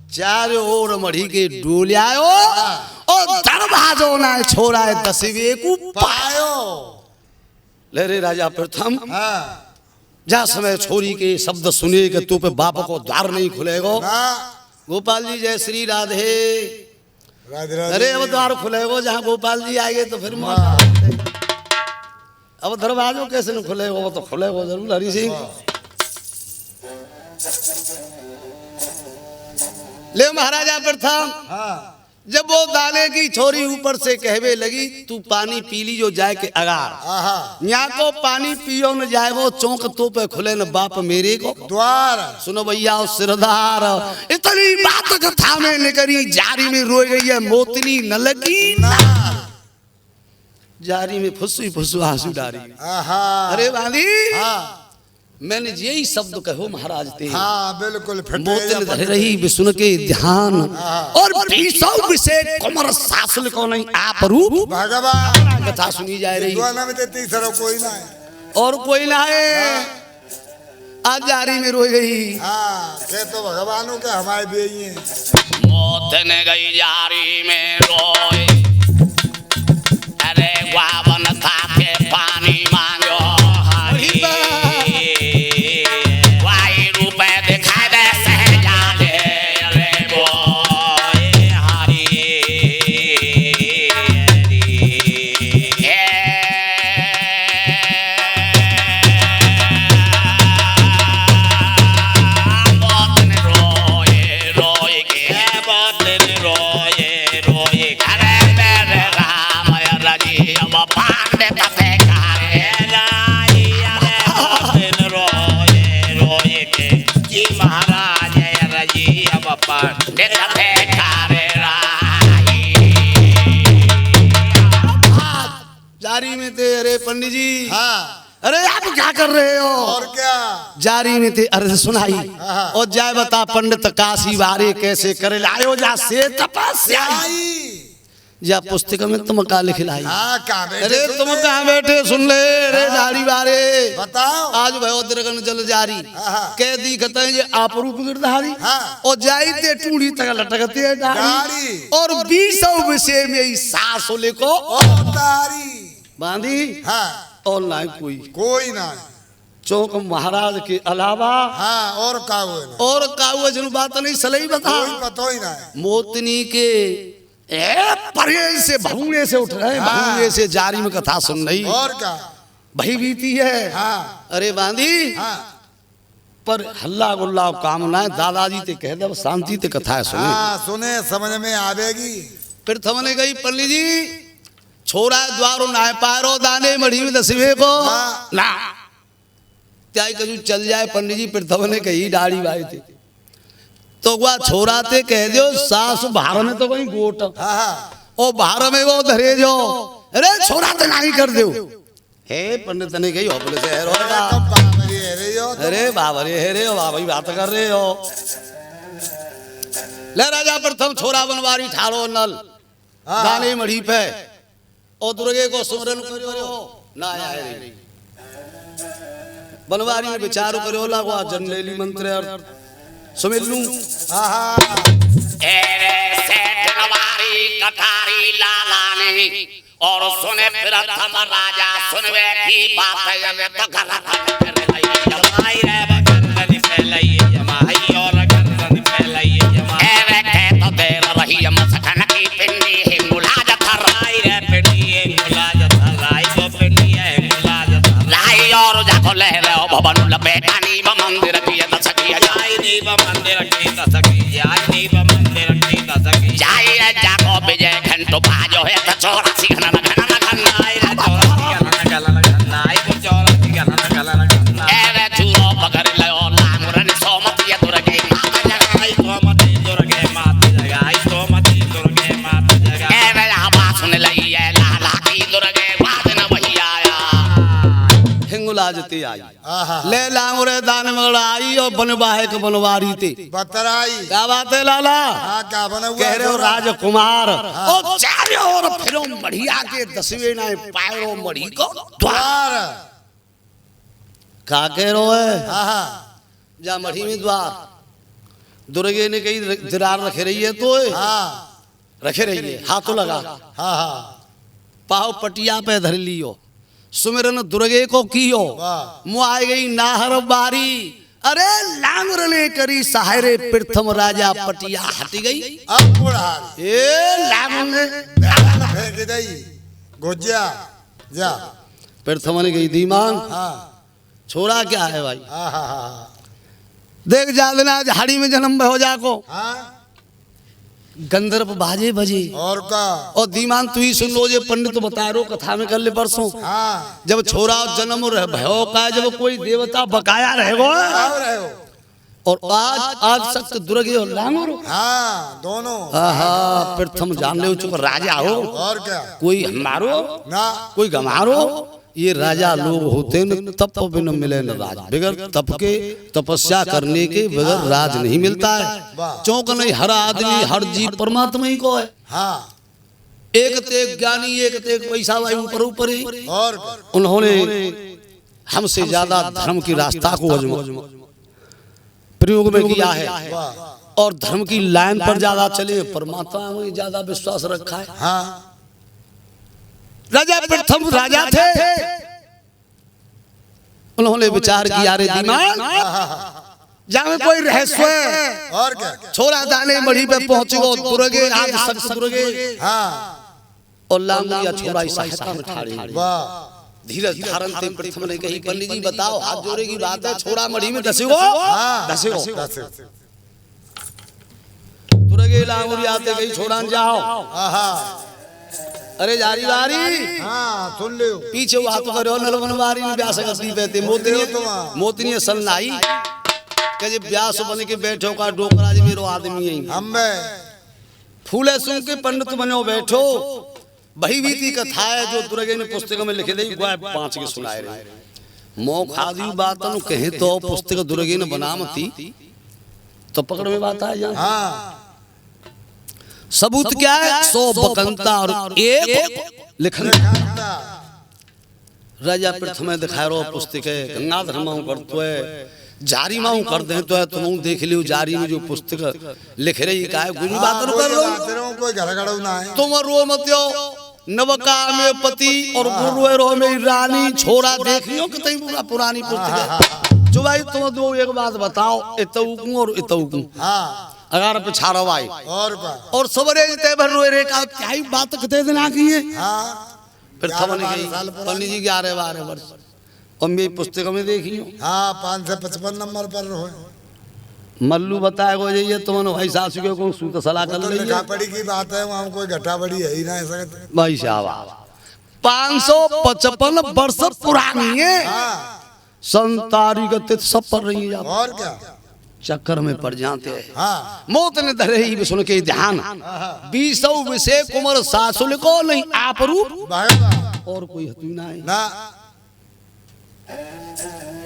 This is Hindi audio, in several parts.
चारों ओर मढ़ी के डोलियायो और दरवाजो ना छोड़ा है दसवे को पायो। ले रे राजा प्रथम जा समय छोरी के शब्द सुने के तू पे बाप को द्वार नहीं खुलेगो। गोपाल जी जय श्री राधे राधे राधे। अरे अब द्वार खुलेगो जहाँ गोपाल जी आएंगे तो फिर अब दरवाजों कैसे न खुलेगो, वो तो खुलेगो जरूर हरि सिंह। ले महाराजा प्रथम जब वो दाने की छोरी ऊपर से कहवे लगी तू पानी पी ली जो जाए के अगार यहाँ को पानी पियो न जाए वो चौक तो पे खुले न बाप मेरे को द्वार। सुनो भैया सिरदार इतनी बात कथा में न करी जारी में रोई गई है मोतनी न लगी ना जारी में फुसू फुसू आंसू डारी। अरे बांधी मैंने यही शब्द कहो महाराज ते बिल्कुल मोतन धर रही विष्णु के ध्यान और विषय कुमर सासल को नहीं आप रूप भगवान कथा सुनी जा रही में तीसरा कोई ना है और कोई ना है। आज जारी में रोई गई के तो भगवानों के हमारे बेई हैं। मोतन गई जारी में रोए अरे वावन था के पानी मांगो जारी में थे। अरे पंडित जी अरे आप क्या कर रहे हो? और क्या जारी में थे अर्ज सुनाई और जाए बता पंडित काशी वारे कैसे करे लायो जा से तपस्या या पुस्तक में तुम का लिख लाई। अरे तुम कहाँ बैठे सुन ले रे दाढ़ी वारे बताओ। आज भयो दरगन जल जारी कह दी कहते हैं ये आप रूप गिरधारी और जाई ते टूड़ी तक लटकती है दाढ़ी और 20 विषय में ही सास को बांधी और ना कोई ना चौक महाराज के अलावा और काऊ जन बात नहीं सलई बता पता ही ना मोतनी के परे से भूने से उठ रहे भूने से जारी में कथा सुन रही और क्या भई बीती है। अरे बांधी पर हल्ला गुल्ला काम ना दादाजी ते कह दे शांति ते कथा सुने सुने समझ में आवेगी। फिर थमने गई पल्ली जी छोरा द्वारो ना पारो दाने मढ़ी में दसवे को ना त्याई कजू चल जाए पंडित जी फिर थमने कही दाढ़ी भाई थे तो वह छोरा ते कह दो सास बाहर में तो वही गोट ओ बाहर में वो धरे जो अरे छोरा ते नहीं कर दो हे पंडित ने कही होपले से अरे बाबा रे हे रे बाबा बात कर रहे हो। ले राजा प्रथम छोरा बनवारी ठाड़ो नल दाने मढ़ी पे ओ दुर्गे को सुमरन करो ना आए बनवारी में विचार करो लागो जनलेली मंत्र सुमिल लूं एरे सेठ नवारी कटारी लाला ने और सुने फिर थम राजा सुनवे की बात है तो गलत जमाई रे बगन फैलाई जमाई और गन फैलाई जमाई एरे के तो देर रही मसखन की पिंडी है मुलाज थराई रे पिंडी है मुलाज थराई वो पिंडी है मुलाज थराई और जाको ले रे भवन लपेटानी मंदिर की सखिया जाई नी मंदिर की सखी जाई नी मंदिर की सखी जाई रे जाको विजय घंटो बाजो है तो छोरा सी घन आई रे छोरा सी घन एरे चूरो पकड़ ले और लांगुरन सोमती दुर्गे सोमती दुर्गे मात जगाई सोमती दुर्गे मात जगाई एरे आवाज सुन लई है लाला की दुर्गे बात न वही आया हिंगुलाजती आई ले लांगुरे दान मगड़ा आई और बनवाहे के बनवारी ते बतराई क्या बात है लाला क्या बना कह रहे हो राजकुमार और चारों ओर फिरो मढ़िया के दसवें ना पायरो मढ़ी को द्वार का कह रो है जा मढ़ी में द्वार दुर्गे ने कही दरार रखे रही है तो हाँ रखे रही है, हाथों लगा हाँ हाँ पाव पटिया पे धर लियो, सुमिरन दुर्गे को कियो, वाह मुँह आ गई नाहर बारी, अरे लांगुर ने करी सहारे प्रथम राजा पटिया हट गई। अब बुढ़ार ए लांगुर फेंक दई गुज्जा जा प्रथम ने गई दीमान हाँ छोड़ा क्या है भाई, हाँ हाँ हाँ देख जादना झाड़ी में जन्म हो जाको, हाँ गंधर्व बाजे बजे और का और दीमान तू ही सुन लो, जे पंडित बता रो कथा में कर ले परसों, हाँ जब छोरा जन्म रह भयो का जब कोई देवता बकाया रहेगो, आओ रहे हो और आज सख्त दुर्गे और लांगुर, हाँ दोनों आहा प्रथम जान ले चुका राजा हो, और क्या कोई हमारो ना कोई गमारो, ये राजा लोग होते न तप बिन मिले न राज, बगैर तप के तपस्या करने के बगैर राज नहीं मिलता है। चौंक नहीं, हर आदमी हर जीव परमात्मा ही को है, हाँ एक ते ज्ञानी एक ते पैसा भाई ऊपर ऊपर ही, और क्या? उन्होंने हमसे ज्यादा धर्म की रास्ता को प्रयोग में किया है वाह और धर्म की लाइन पर ज्यादा चले, परमात्मा में ज्यादा विश्वास रखा है। हाँ राजा प्रथम राजा थे, उन्होंने विचार किया रे दिमाग जहाँ कोई रहस्य है, और क्या छोरा दाने मढ़ी पे पहुंचो दुर्गे आज सख्त दुर्गे हाँ और लांगुरिया छोरा इस सहायता में ठाड़ी, वाह धीरज धारण ते प्रथम ने कही पंडित जी बताओ हाथ जोड़े की बात है, छोरा मढ़ी में धसेगो हाँ धसेगो, दस दुर्गे लांगुरिया ते गई छोड़ा जाओ, हाँ अरे जारी बारी हाँ सुन लियो पीछे वो हाथ करो नलवन बारी में ब्यास गति पे मोतनी मोतनी सन्नाई के जे ब्यास बन के बैठो का डोकरा जी मेरो आदमी है, हमें फूले सुन के पंडित बनो बैठो, वही बीती कथा है जो दुर्गे ने पुस्तक में लिखे दी, 5 के सुनाए रहे मौखादी बात कहे तो पुस्तक दुर्गे ने बनामती तो पकड़ में बात आ जाए। हाँ सबूत क्या है, 100 बकंता और 1 लिखन। राजा प्रथम दिखाए रो पुस्तक है, गंगाधर माऊ करतो है, जारी माऊ कर दे तो है, तुम देख लियो जारी में जो पुस्तक लिख रही का है, गुरु बात कर लो कोई घर गड़ो ना है, तुम रो मतियो नवका में पति और गुरु रो में रानी, छोरा देख लियो कितनी पूरा पुरानी पुस्तक है। जो भाई तुम दो एक बात बताओ, इतऊ और इतऊ हाँ अगर पिछाड़ो भाई और का और सबरे ते भर रोए रे का क्या ही बात कितने दिन आ गई है। हाँ फिर थमन गई पंडित जी 11-12 वर्ष और मेरी पुस्तक में देखियो, हाँ 555 नंबर पर रहो मल्लू बताए गो ये तुमने भाई सासू के को सूत सलाह कर तो ली लिखा पड़ी की बात है, वहाँ कोई घटा बड़ी है ही ना ऐसा भाई साहब 555 वर्ष पुरानी है, हाँ संतारी गति सब पर रही है, और क्या चक्कर में पड़ जाते हैं। हाँ मौत ने धरे ही सुन के ध्यान 20 विषय कुमार सासुल को नहीं आप रूप भाई और कोई हतू ना है ना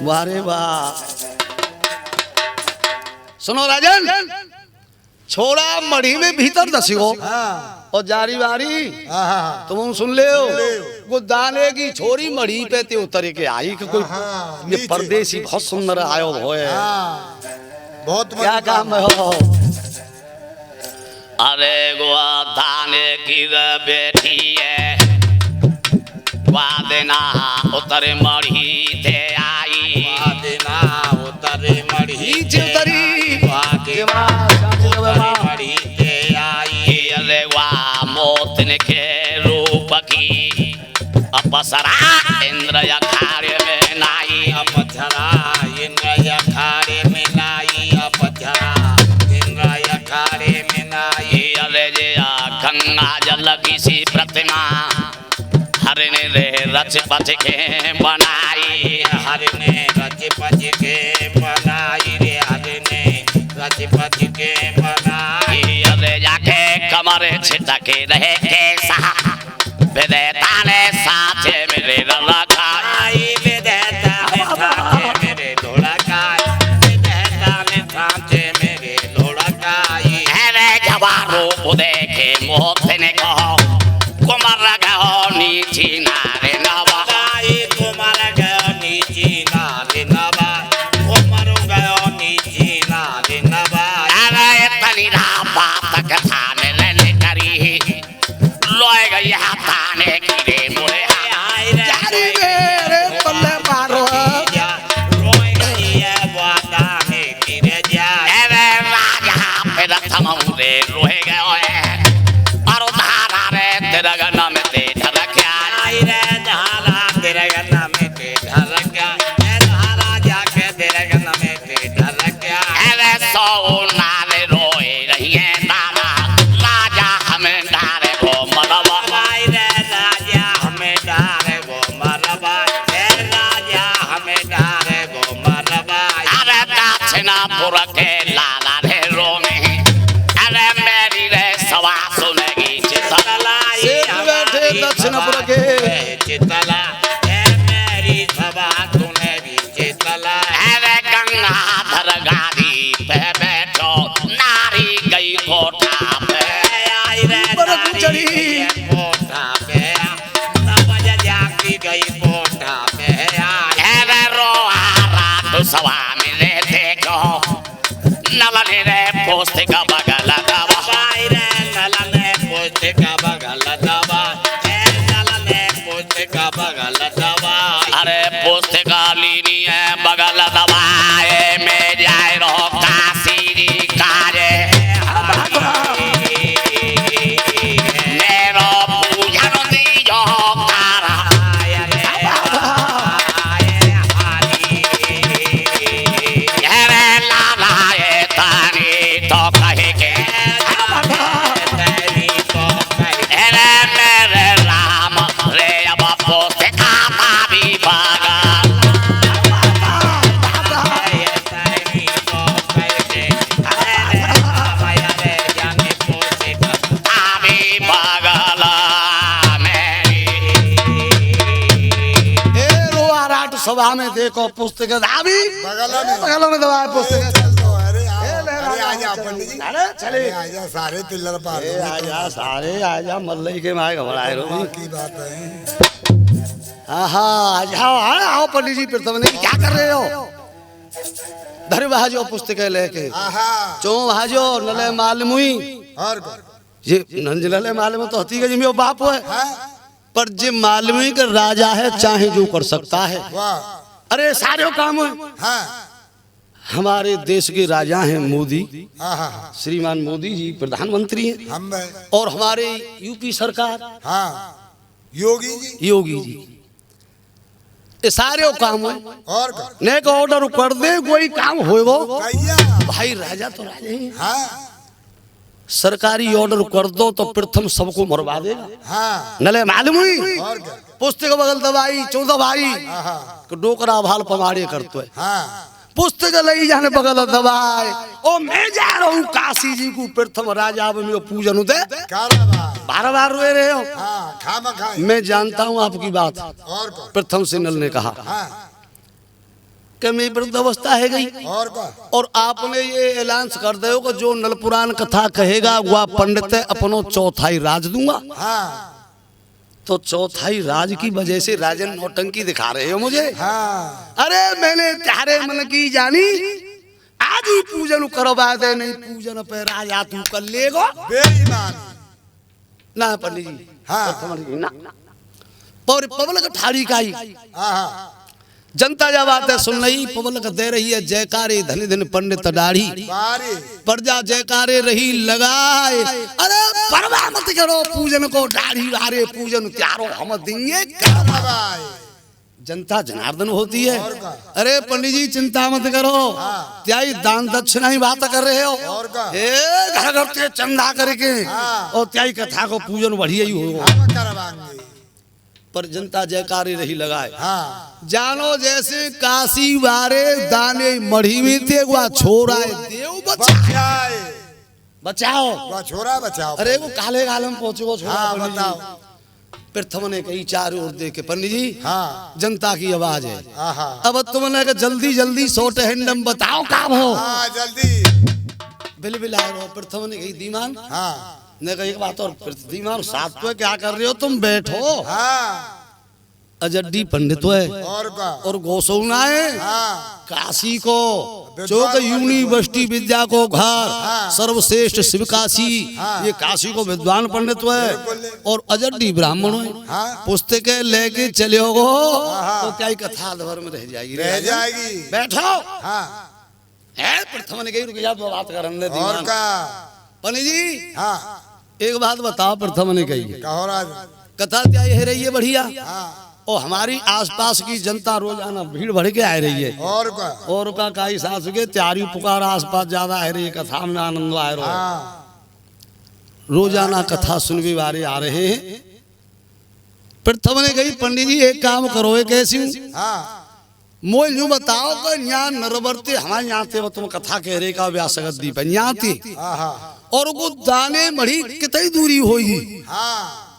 वारे वाह। सुनो राजन, छोड़ा मढ़ी में भीतर दसियो हाँ और जारी बारी हाँ तुम सुन ले वो दाने की छोरी मढ़ी पे ते उतर के आई कि कोई हाँ, ये नीचे। परदेसी बहुत सुंदर आयो होए, हाँ बहुत क्या काम है हो। अरे गुआ दाने की बेटी है, वादना उतर मढ़ी थे आई, वादना उतर मढ़ी नीचे उतरी मढ़ी थे आई, अरे वाह मौत ने के रूप की अपसरा इंद्र अखाड़े में नाई, अपसरा इंद्र अखाड़े में नाई, अपसरा इंद्र अखाड़े में नाई, अरे जया गंगा जल किसी प्रतिमा हर ने रे रच पच के बनाई, हर ने रच पच के बनाई रे, हर ने रच पच के बनाई, अरे जाके कमर छिटके रहे कैसा विदेता ने साथे मेरे रखाई, विदेता ने साथे मेरे धोड़काई, विदेता ने साथे मेरे धोड़काई, अरे जवारों को देखे मोह ने कहो कुमार गहो नीची नारे नवाई, कुमार गहो नीची नारे नवाई, कुमार गहो नीची नारे नवाई, बात कथा में रहने करी लोए गई थाने की रे बोले हाय रे जारी रे पल्ले पारो रोए गई है वादा में की रे जा रे राजा फिर थमऊ रे रोए गए और धारा रे तेरा गन्ना में ते ढलक्या हाय रे धारा तेरे गन्ना में ते ढलक्या ए धारा जाके तेरे गन्ना में ते ढलक्या रे सो नारे रोए रही है नारा राजा हमें डारे वो मरवा हाय रे राजा हमें डारे वो मरवा ए राजा हमें डारे वो मरवा अरे दक्षिणापुर के लाला रे रोने अरे मेरी रे सवा सुनेगी चितला बैठे दक्षिणपुर के चितला ए मेरी सवा सुनेगी चितला अरे गंगाधर गादी पे बैठो नारी गई कोठा पे आई रे नारी कोठा पे तब जाती गई कोठा पे अरे रोआ रात सवा मिले देखो नलने रे पोस्ते का बगल दबा रे नलने पोस्ते का बगल दबा नलने पोस्ते का बगल दबा अरे पोस्ते का लीनी है बगल दबाए में जाए रहो काशी जी काजे मेरो पूजन दीजो कारा रे लाला ये तानी तो कहे के रे मेरे राम रे अब पोते खाता भी भागा आमी भागला मेरी ए रो आराट सभा में देखो पुस्तक दाबी बगल में दबाए पुस्तक चल तो अरे आजा पंडित जी अरे चले आजा सारे तिल्लर पार ए आजा सारे आजा मल्लई के माए घबराए रो की बात है आहा जाओ आओ पंडित जी प्रथम ने क्या कर रहे हो धर भाजो पुस्तक लेके आहा चो भाजो नले मालमुई और ये नंजनले मालूम तो हती जी मेरा बाप है हाँ पर जे मालूमी का राजा है चाहे जो कर सकता है वाह अरे सारे काम है हाँ हमारे देश के राजा हैं मोदी आहा श्रीमान मोदी जी प्रधानमंत्री हैं हम और हमारे यूपी सरकार हाँ योगी जी योगी जी ये सारे काम है और ने का ऑर्डर कर दे कोई काम होएगो कैया भाई राजा तो राजा ही है हाँ सरकारी ऑर्डर कर दो तो प्रथम सबको मरवा देगा हाँ नले मालूम हुई और क्या पुस्तक बगल दवाई 14 भाई आहा डोकरा भाल पमाड़े करते है हाँ पुस्तक लई जाने बगल दवाई ओ मैं जा रहा हूँ काशी जी को प्रथम राजा में पूजन दे कारवा बार बार रोए रहे हो हाँ खामा खाए मैं जानता हूँ आपकी बात और क्या प्रथम से नल ने कहा हाँ कि मेरी वृद्धावस्था है गई और क्या और आपने ये ऐलान कर दे कि जो नल पुराण कथा कहेगा वह पंडित अपनो चौथाई राज दूंगा हाँ तो चौथाई राज की वजह से राजन नौटंकी दिखा रहे हो मुझे हाँ अरे मैंने तारे मन की जानी आज ही पूजन करवा दे नहीं पूजन पे राजा तू कर लेगो बेईमान ना पंडित जी हाँ। ना पर पब्लिक ठाड़ी का ही आहा जनता जब आते सुन रही पब्लिक दे रही है जयकारे धनी धन पंडित दाढ़ी बारी प्रजा जयकारे रही लगाए अरे परवाह मत करो पूजन को दाढ़ी वारे पूजन त्यारो हम देंगे बाबाई जनता जनार्दन होती है और का? अरे पंडित जी चिंता मत करो हाँ। क्या ही दान दक्षिणा ही बात कर रहे हो और का? ए घर घर के चंदा करके हाँ। और त्या ही कथा को पूजन बढ़िया ही हो हम करवाएंगे पर जनता जयकारे रही लगाए हाँ जानो जैसे काशी वारे दाने मढ़ी में थे वह छोरा है देव बचाए बचाओ वह छोरा बचाओ अरे वो काले कालम पहुंचो छोरा हाँ पंडित जी। बताओ प्रथम ने कही चार ओर दे के पंडित जी हाँ जनता की आवाज है आहा अब तुमने कहा जल्दी जल्दी सोट हैंडम बताओ काम हो हाँ जल्दी बिल बिल आए रहो प्रथम ने कही दीमान हाँ ने कही एक बात और दीमान साथ तो क्या कर रहे हो तुम बैठो हाँ अजड्डी पंडित है और का और गोसौना है हाँ काशी को चौक यूनिवर्सिटी विद्या को घर सर्वश्रेष्ठ शिव काशी, ये काशी को विद्वान पंडित है और अजड्डी ब्राह्मण है। पुस्तकें लेके चले हो तो क्या ही कथा भर में रह जाएगी, रह जाएगी। बैठो हाँ प्रथम ने कही रुक जा तो बात करने और का पंडित जी हाँ एक बात बताओ। प्रथम ने कही कहो राज। कथा क्या यह रही है बढ़िया हाँ और हमारी आसपास की जनता रोजाना भीड़ भर के आ रही है और का काई सास के त्यारी पुकार आसपास ज्यादा आ रही है, कथा में आनंद आ रहा है। हाँ रोजाना कथा सुनने वाले आ रहे हैं। प्रथम ने कही पंडित जी एक काम करो, एक ऐसी हाँ मोह यूं बताओ कि यहाँ नरवर्ती हमारे यहाँ थे तुम कथा कह रहे का व्यासगत दीप है यहाँ थी और वो दाने मढ़ी कितनी दूरी होगी। हाँ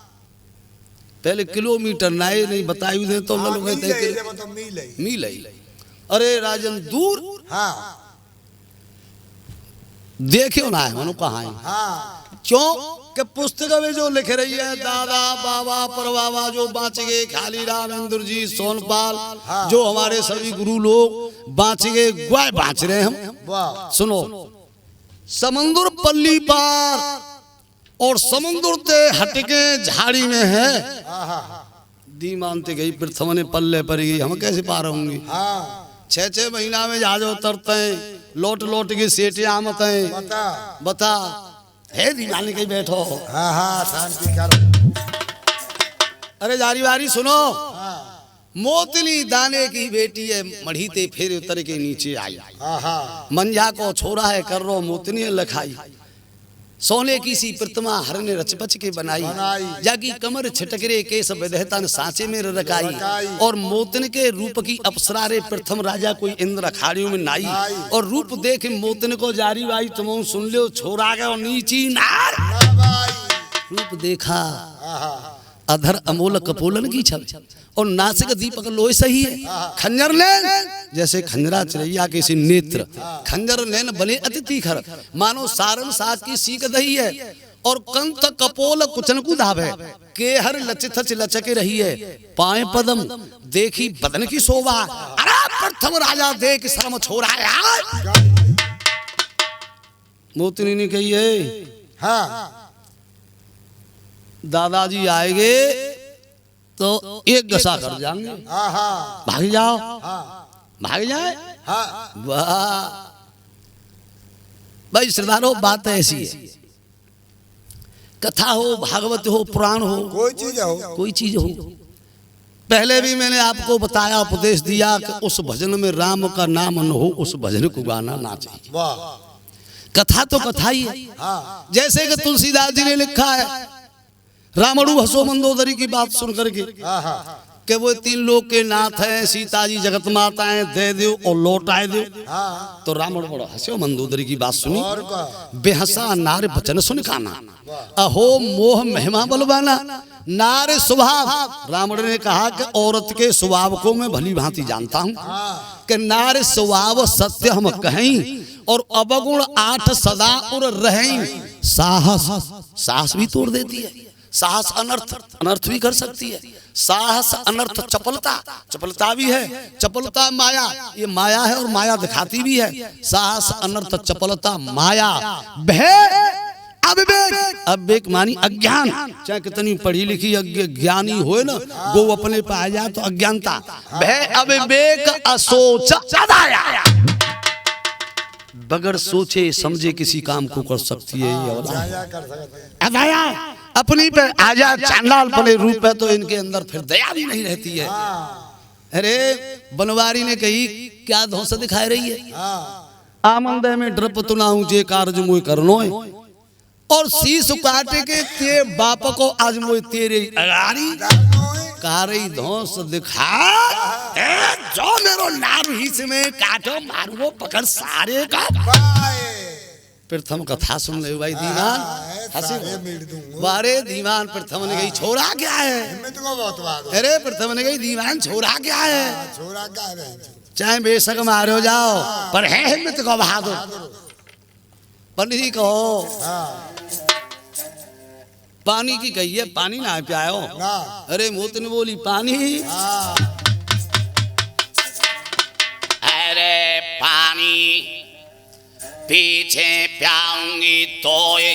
पहले किलोमीटर नाए नहीं बताई दे तो लोग मील है। अरे राजन दूर हाँ देखियो ना है मनो कहाँ है। हाँ क्यों कि पुस्तक में जो लिख रही है दादा बाबा परबाबा जो बाँच गए, खाली राम इंद्र जी सोनपाल जो हमारे सभी गुरु लोग बाँच गए, ग्वाय बाँच रहे हम। वाह सुनो समुद्र पल्ली पार और समुद्र ते हटके झाड़ी में है। दी मानते गई प्रथम ने पल्ले पर गई, हम कैसे पार होंगे। हाँ 6 महीना में जहाज उतरते हैं, लौट के सेठे आमत हैं। बता है दीवाने कहीं बैठो। हाँ हाँ शांति करो। अरे जारी वारी सुनो। हाँ मोतली दाने की बेटी है, मढ़ी ते फिर उतर के नीचे आई। हाँ मंझा को छोरा है कर रो मोतनी लखाई। सोने की सी प्रतिमा हर ने रच बच के बनाई, जाकी कमर छिटकरे केस विदहतन सांचे में रकाई और मोतन के रूप की अप्सरा रे प्रथम राजा कोई इंद्र अखाड़ियों में नाई और रूप देख मोतन को जारी भाई तुम सुन लो छोरा गए और नीची नार रूप देखा अधर अमोल कपोलन की छल और नासिक दीपक लोय सही है। खंजर नैन जैसे खंजरा चिड़ैया के सी नेत्र, खंजर नैन बने अति तीखर मानो सारन साग की सीक दही है और कंठ कपोल कुचन को धावे केहर लचथच लचके रही है। पाए पदम देखी बदन की शोभा, अरे प्रथम राजा देख शर्म छोड़ा है। मोतनी ने कही है हाँ दादाजी आएंगे तो एक गसा कर जाएंगे, भाग जाओ भाग जाए। वाह भाई श्रद्धारो बात ऐसी है, कथा हो भागवत हो पुराण हो कोई चीज हो। पहले भी मैंने आपको बताया उपदेश दिया कि उस भजन में राम का नाम न हो उस भजन को गाना ना चाहिए। कथा तो कथा ही है। जैसे कि तुलसीदास जी ने लिखा है रामणु हसो मंदोदरी की बात सुन करके कि वो 3 लोग के नाथ हैं, सीता जी जगत माता हैं, दे दो और लौटाए दो। तो रावण बड़ा हंसो मंदोदरी की बात सुनी, बेहसा नार बचन सुन काना, अहो मोह महिमा बलवाना नार स्वभाव। रावण ने कहा कि औरत के स्वभाव को मैं भली भांति जानता हूँ कि नार स्वभाव सत्य हम कहें और अवगुण 8 सदा और रहें। साहस भी तोड़ देती है, साहस अनर्थ भी कर सकती है। साहस अनर्थ चपलता भी है, चपलता माया, ये माया है और माया दिखाती भी है। साहस अनर्थ चपलता माया भय अविवेक मानी अज्ञान। चाहे कितनी पढ़ी लिखी ज्ञानी हो ना वो अपने पे आ जाए तो अज्ञानता। भय अविवेक असोच बगैर सोचे समझे किसी काम को कर सकती है। अदया अपनी पे आजा चांडाल पड़े रूप है तो इनके अंदर फिर दया भी नहीं रहती है। अरे बनवारी ने कही क्या धौंस दिखाई रही है, आमंद में ड्रप तुनाऊ जे कार्य मुझे करनो है और शीश काटे के ते बाप को आज मुझे तेरे अगारी कारी धौंस दिखा जो मेरो नार हिस में काटो मारो पकड़ सारे का। प्रथम कथा सुन ले भाई दीवान हंसी बारे दीवान। प्रथम ने कही छोरा क्या है, अरे प्रथम ने कही दीवान छोरा क्या है, चाहे बेशक मारो जाओ पर है हिम्मत को बहादुर। पंडित जी कहो पानी की कही है, पानी ना पियाओ। अरे मोत ने बोली पानी, अरे पानी पीछे प्याऊंगी तोए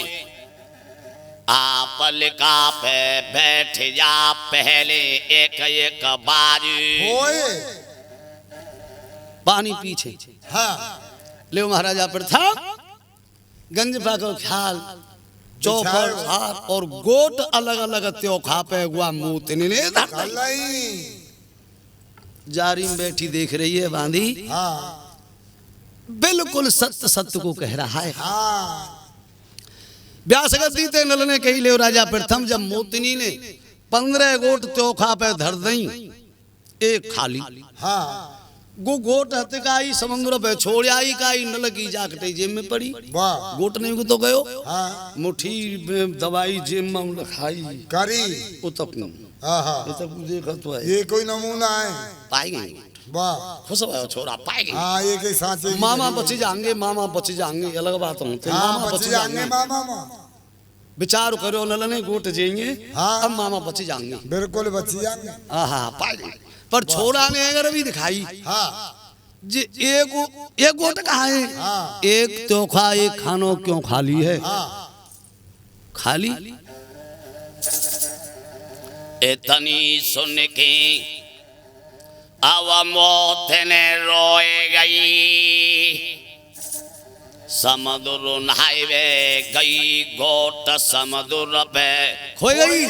आपलका पे बैठ जा पहले एक एक बाजू होए पानी पीछे हाँ ले महाराजा प्रथम गंज पाको ख्याल चौपर हाथ और गोट अलग अलग त्योखा पे हुआ मूतनी ने कलाई जारी में बैठी देख रही है बांधी हाँ बिल्कुल सत्य सत्य को कह रहा है। हाँ व्यासगति ते नल ने कही ले राजा प्रथम जब मोतनी ने 15 गोट त्योखा पे धर दई एक खाली हाँ गो गोट हतकाई समुद्र पे छोड़ आई काई नल की जाकटे जेब में पड़ी वाह गोट नहीं को तो गयो हाँ मुट्ठी में दवाई जेब में खाई करी उतक हाँ हाँ ये सब देखा तो है ये कोई नमूना है पाई गई वाह खुश भयो छोरा पाई गई हाँ ये के साचे मामा बच जाएंगे मामा बच जाएंगे अलग बात होते हाँ मामा बच जाएंगे मामा विचार करो नल ने गोट जाएंगे हाँ। अब मामा बच जाएंगे बिल्कुल बच जाएंगे हाँ पाई गई पर छोरा ने अगर अभी दिखाई हाँ जी एक गोट कहा है हाँ। एक त्योखा एक खानो क्यों खाली है हाँ खाली इतनी सुन के अब मौत ने रोए गई समुद्र नहावे गई गोट समुद्र पे खोई गई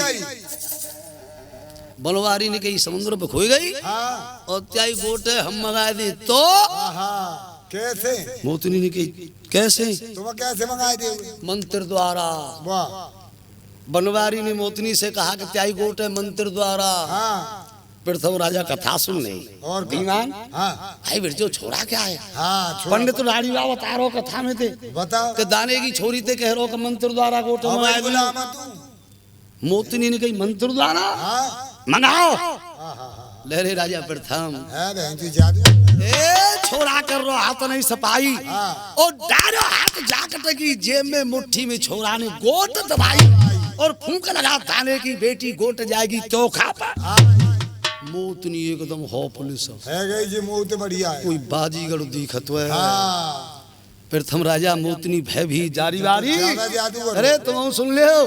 बनवारी ने कही समुद्र पे खोई गई हाँ और त्याई गोटे हम मंगा दे तो हाँ कैसे मोतनी ने कही कैसे तुम कैसे मंगाए दे मंत्र द्वारा वाह बनवारी ने मोतनी से कहा कि त्याई गोटे मंत्र द्वारा हाँ प्रथम राजा कथा सुन ले और दीवान हाँ भाई बिरजो छोड़ा क्या है हाँ छोड़ पंडित रानी बाबा तारो कथा में थे बताओ कि दाने की छोरी ते कह रो कि मंत्र द्वारा गोटे अब मंगाए गुलाम दो तू मोतनी ने कही मंत्र द्वारा हाँ मंगाओ हाँ हाँ लहरे राजा प्रथम है बहन जी जादू ए छोड़ा कर रो हाथ नहीं सपाई हाँ। और डारो हाथ जाकट की जेब में मुट्ठी में छोरा ने गोट दबाई और फूंक लगा दाने की बेटी गोट जाएगी चौखा पर हाँ मोतनी एकदम हो पुलिस है गई जी मुंह तो बढ़िया है कोई बाजीगर दिखत है हाँ प्रथम राजा मोतनी भय भी जारी बारी ज्यादा जादू अरे तुम सुन ले हो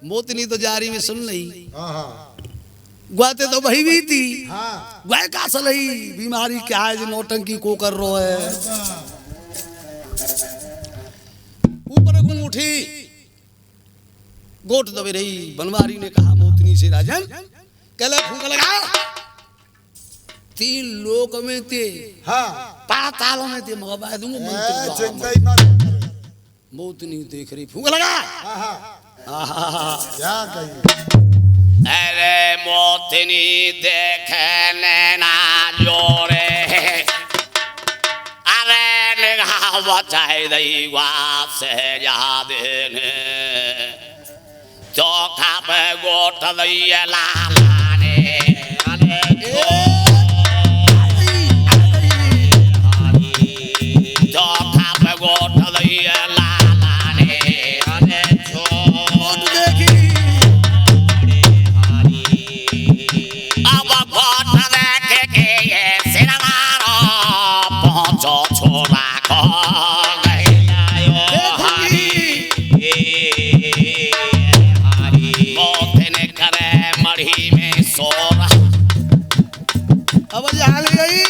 मोतनी तो जारी में सुन ली हाँ हाँ ग्वाते तो वही भी थी हाँ ग्वाय का सलही बीमारी क्या है जो नौटंकी को कर रो है ऊपर गुम उठी गोट दबे रही बनवारी ने कहा मोतनी से राजन कले फूंक लगा 3 लोक में थे हाँ पाताल में थे मगर दूंगा मंत्र चिंता द्वारा। ही मत मोतनी देख रही फूंक लगा हाँ हाँ आहा क्या कहिए अरे मोतनी देखने ना जोरे अरे निगाह बचाई दई से याद ने चौखा पे गोट दैया लालाने चौखा पे गोट दैया लालाने गोट देखी अब गोट देखे के ये सिरवारो पहुंचो छोरा को मोतने करे मढ़ी में सोरा अब यहाँ ले गई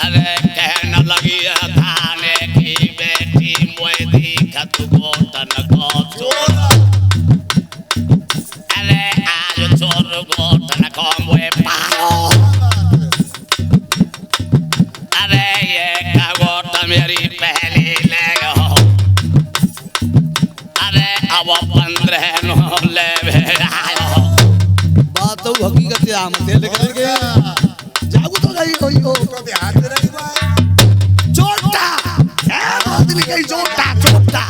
अरे कहने लगी थाने की बेटी मोए दिखत गोटन को चोर अरे आज चोर गोटन को मोए पारो अरे ये का गोट मेरी पहली ले हो अरे अब 15 नो ले आयो बात तो हकीकत है हम तेल निकल गए जागू तो गई कोई हो तो ध्यान दे रही बात चोटा क्या बात नहीं कही चोटा चोटा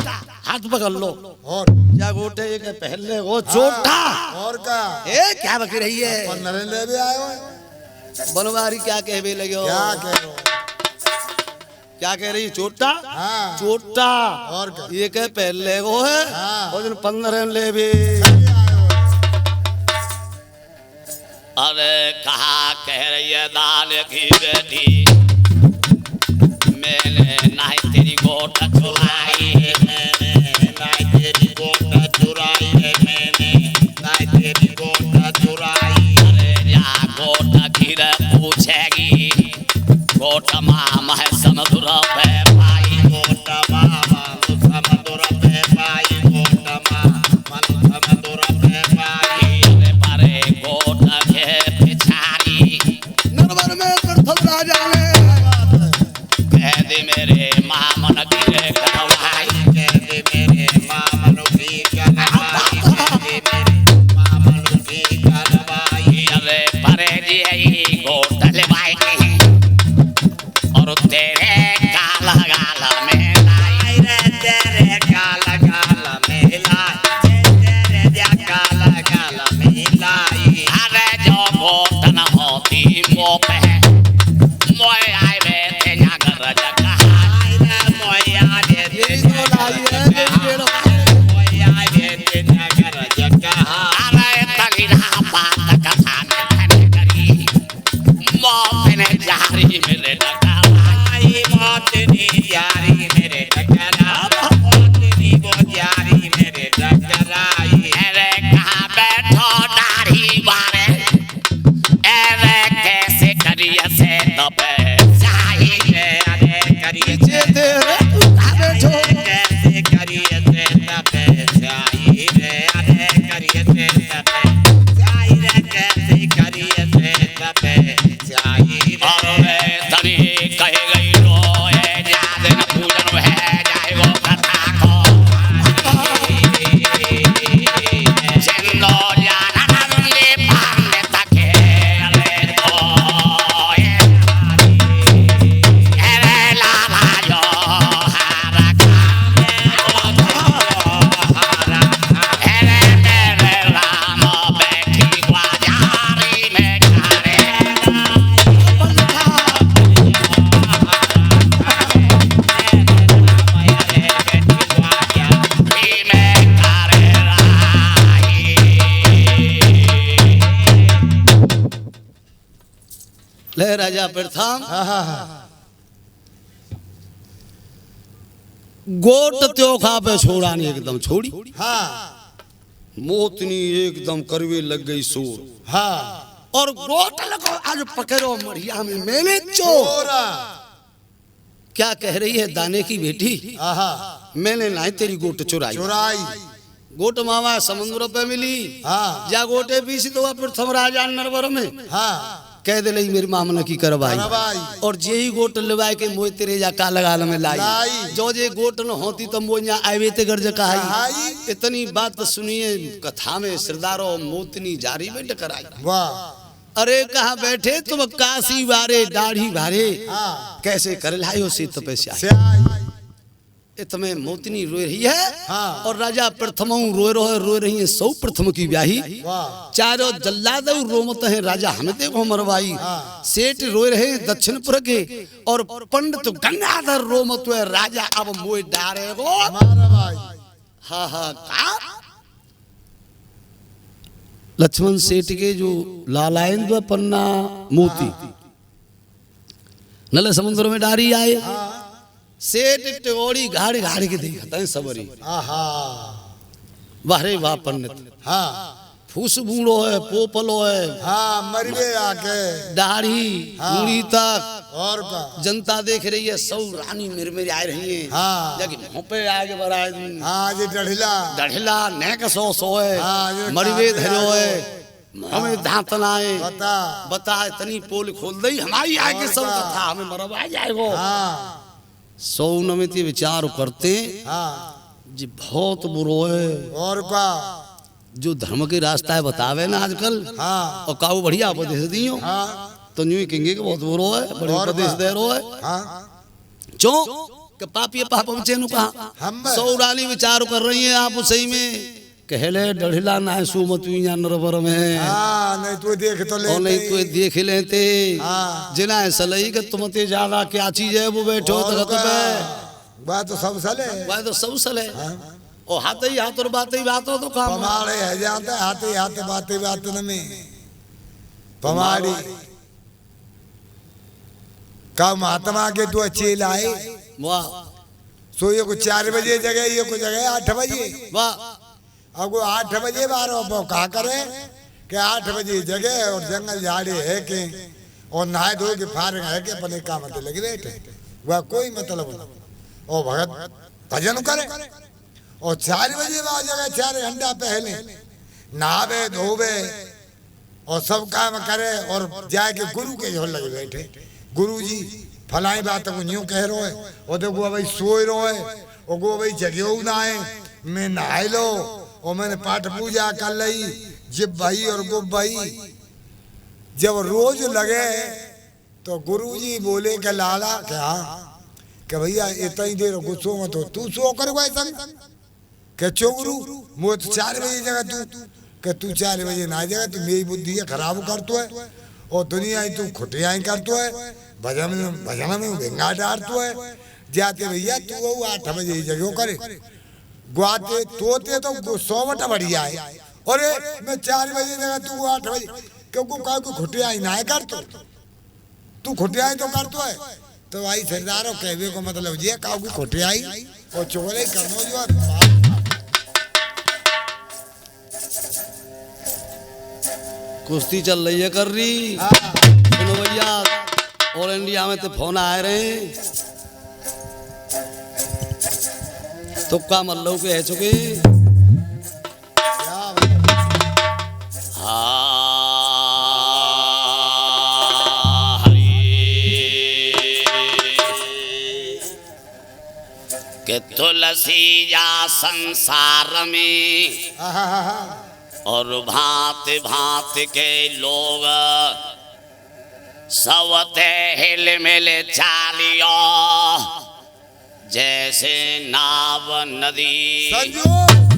हाथ पकड़ लो और क्या गोटे एक पहले वो चोटा और का ए क्या बकी रही है 15 ले भी आए हो बनवारी क्या कहवे लगे हो क्या कह रहे हो क्या कह रही चोटा हाँ चोटा और क्या ये कह पहले वो है हाँ। और 15 ले भी अरे कहा कह रही है दाल की बेटी मैंने नाई तेरी गोट चुराई है, मैंने नाई तेरी गोट चुराई है, मैंने नाई तेरी गोट चुराई। अरे जा गोट गिर पूछेगी, गोट मामा है समुद्र पे पाई, गोट मामा समुद्र पे पाई, गोट मामा समुद्र पे पाई। अरे परे गोट के पिछाड़ी नरवर में प्रथम राजा ने कह दे मेरे मामन गिरे करवाई, कह दे मेरे मामन की करवाई, कह दे मेरे मामन की करवाई। अरे परे जी गोट लेवाई और तेरे काला गाला में लाई रे, तेरे काला गाला में लाई, तेरे काला गाला में लाई। अरे जो गोट न होती मुँह पे मोय आए बेटे नागर जगह, मोय आए बेटे नागर जगह, मोय आए बेटे नागर जगह। अरे तगड़ा बात कथा में धने करी, मौत ने जारी मेरे लगा, मौत ने जारी मेरे लगा, मौत ने वो जारी मेरे लगा। अरे कहाँ बैठो दाढ़ी बारे, अरे कैसे करिए से तबे चाहिए, अरे करिए से बैठो कैसे करिए से तबे चाहिए, अरे करिए से तबे चाहिए, कैसे करिए से तबे चाहिए। अरे तनी कहे गई रोए जादन पूजन है जाए वो कथा को जिंदो जाना नंदे पांडे तके। अरे ओए अरे लाला जो हारा खाने हारा, अरे मेरे राम बैठी बाजारी में खाने ले राजा प्रथम हाँ हाँ हाँ गोट त्योखा पे छोड़ा नहीं, एकदम छोड़ी। हाँ मोतनी एकदम करवे लग गई शोर, हाँ और गोट लगो आज पकड़ो मरिया में मेले चोर। चोरा क्या कह रही है दाने की बेटी, आहा मैंने नहीं तेरी गोट चुराई। चुराई गोट मामा समुद्र पे मिली, हाँ जा गोटे पीसी तो प्रथम राजा नरवर में हाँ कह दे मेरी मामला की करवाई, करवाई। और जे ही गोट लेवाए के मोए तेरे जा काला गाल में लाई, लाई। जो जे गोट न होती तो मोए यहाँ आवे ते गर्ज कहाई। कहाई। इतनी बात सुनिए कथा में सरदारो मोतनी जारी में टकराई। वाह अरे कहाँ बैठे तुम काशी वारे दाढ़ी भारे, हाँ कैसे कर लायो से तपस्या। स्याई इतने मोतनी रो रही है, हाँ। और राजा प्रथम रो रही है सौ प्रथम की ब्याही। वाह चारों जल्लाद रोमत है राजा हमें देखो मरवाई। हाँ। सेठ रोए रहे दक्षिणपुर के, और पंडित गंगाधर रोमत है राजा अब मोए डारे गो। हमारा भाई हाँ हाँ का लक्ष्मण सेठ के जो लालायन पन्ना मोती नले समुद्र में डारी आए। सेठ टिगोड़ी घाड़ घाड़ के देखता है सबरी, आहा वारे वाह पंडित हाँ फूस बूढ़ो है पोपलो है, हाँ मरवे आके दाढ़ी हाँ। पूरी तक और का जनता देख रही है। सौ रानी मेरे आ रही है, हाँ। जाके मुंह पे आगे बढ़ाए हाँ ये डढ़िला दढ़ला नेक सो है, हाँ, ये मरवे कहाँ पे धरो आए है, हमें दांतना है बता बता तनी पोल खोल दई हमारी आगे और सब का? कथा हमें मरवा जाएगो। हाँ सौ नमिति विचार करते हाँ जी बहुत बुरो है, और का जो धर्म के रास्ता है बतावे ना आजकल, हाँ और काऊ बढ़िया उपदेश दियो हाँ तो न्यू कहेंगे कि बहुत बुरो है, बड़े और उपदेश का? दे रो है। हाँ चो कि पापी पाप बचेनु कहा हम सौ रानी विचार कर रही है आप सही में कहले डढ़िला ना है सुमतु या नरवर में, हाँ नहीं तू देख तो ले और नहीं तो देख लेते हाँ। जिना है सलई के तुम ते ज्यादा क्या चीज है वो बैठो और तो का? बात तो सब सले वह तो सब सले और हाथ ही हाथ और बात ही बात हो तो काम पमाड़े है जाता हाथे हाथे बातें बात न में पमाड़ी का महात्मा के तो अच्छे लाए वाह सो ये को 4 बजे जगह ये को जगह 8 बजे वाह अब वो 8 बजे बारो वो कहा करे कि 8 बजे जगह और जंगल झाड़ी है के और नहाए धोए के फारग है के अपने काम में लगे बैठे वह कोई मतलब नहीं और भगत भजन करे और 4 बजे वह जगह 4 घंटा पहले नहावे धोवे और सब काम करे और जाके गुरु के झोल लगे बैठे गुरु जी फलाई बात को न्यू कह रो है और देखो भाई सोए रो है और गो भाई जगह ना है मैं नहाए लो और मैंने पाठ पूजा कर ली जिब भाई और गुब भाई जब रोज लगे तो गुरु जी बोले कि लाला क्या कि भैया इतना ही देर गुस्सो मत हो तू सो कर के चो गुरु मुझे तो 4 बजे जगह तू 4 बजे ना जाएगा तू मेरी बुद्धि है खराब करतो है और दुनिया ही तू खुटिया ही करतो है भजन में भिंगा डालतो है जाते भैया तू 8 बजे ही जगह करे गुआते तोते तो 100 बटा बढ़िया है अरे मैं 4 बजे जगह तू 8 बजे क्योंकि काय को खुटिया ही ना करतो तू खुटिया ही तो करतो है तो भाई सरदारों कहवे को मतलब ये काऊ की खुटिया ही और चोले करनो जो कुश्ती चल रही है कर रही सुनो भैया ऑल इंडिया में तो फोन आए रहे तुक्का मल्लो के है चुके कि तुलसी जा संसार में और भांति भांति के लोग सवते हिल मिल चालियो जैसे नाव नदी संजू